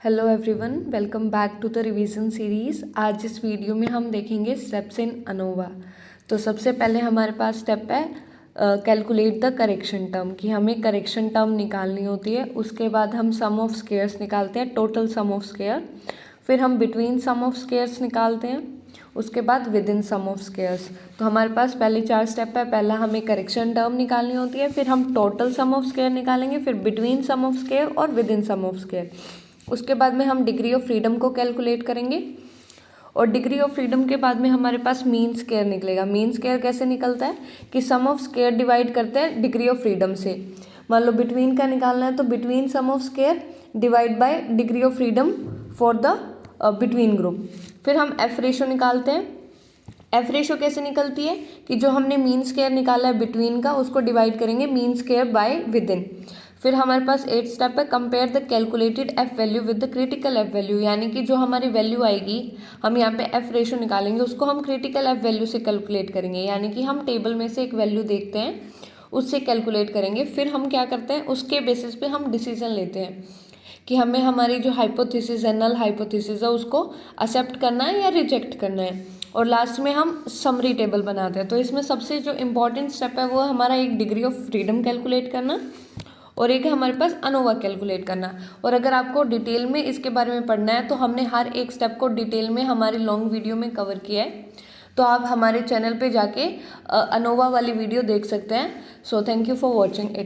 Hello everyone, welcome back to the revision series. आज इस video में हम देखेंगे स्टेप्स इन अनोवा। तो सबसे पहले हमारे पास स्टेप है कैलकुलेट द करेक्शन टर्म, कि हमें करेक्शन टर्म निकालनी होती है। उसके बाद हम सम ऑफ स्क्वेयर्स निकालते हैं, टोटल सम ऑफ स्क्वेयर। फिर हम बिटवीन सम ऑफ स्क्वेयर्स निकालते हैं, उसके बाद within sum of squares. तो हमारे पास पहले 4 स्टेप है। पहला हमें करेक्शन टर्म निकालनी होती है, फिर हम टोटल सम ऑफ स्क्वेयर निकालेंगे, फिर बिटवीन सम ऑफ स्क्वेयर और within sum of square. उसके बाद में हम डिग्री ऑफ फ्रीडम को कैलकुलेट करेंगे, और डिग्री ऑफ फ्रीडम के बाद में हमारे पास मीन स्क्वायर निकलेगा। मीन स्क्वायर कैसे निकलता है कि सम ऑफ स्क्वायर डिवाइड करते हैं डिग्री ऑफ फ्रीडम से। मान लो बिटवीन का निकालना है तो between sum of square divide by degree of freedom for the between group. फिर हम एफ रेशो निकालते हैं। एफ रेशो कैसे निकलती है कि जो हमने मीन स्क्वायर निकाला है बिटवीन का, उसको डिवाइड करेंगे mean square by with in. फिर हमारे पास 8 स्टेप है, compare the calculated F value with the critical F value, यानी कि जो हमारी वैल्यू आएगी, हम यहाँ पे एफ रेशो निकालेंगे, उसको हम क्रिटिकल एफ वैल्यू से कैलकुलेट करेंगे। यानी कि हम टेबल में से एक वैल्यू देखते हैं, उससे कैलकुलेट करेंगे। फिर हम क्या करते हैं, उसके बेसिस पे हम डिसीजन लेते हैं कि हमें हमारी जो हाइपोथेसिस है, नल हाइपोथेसिस है, उसको एक्सेप्ट करना है या रिजेक्ट करना है। और लास्ट में हम समरी टेबल बनाते हैं। तो इसमें सबसे जो इम्पोर्टेंट स्टेप है वो है हमारा एक डिग्री ऑफ फ्रीडम कैलकुलेट करना, और एक है हमारे पास अनोवा कैलकुलेट करना। और अगर आपको डिटेल में इसके बारे में पढ़ना है तो हमने हर एक स्टेप को डिटेल में हमारी लॉन्ग वीडियो में कवर किया है, तो आप हमारे चैनल पे जाके अनोवा वाली वीडियो देख सकते हैं। So thank you for watching it.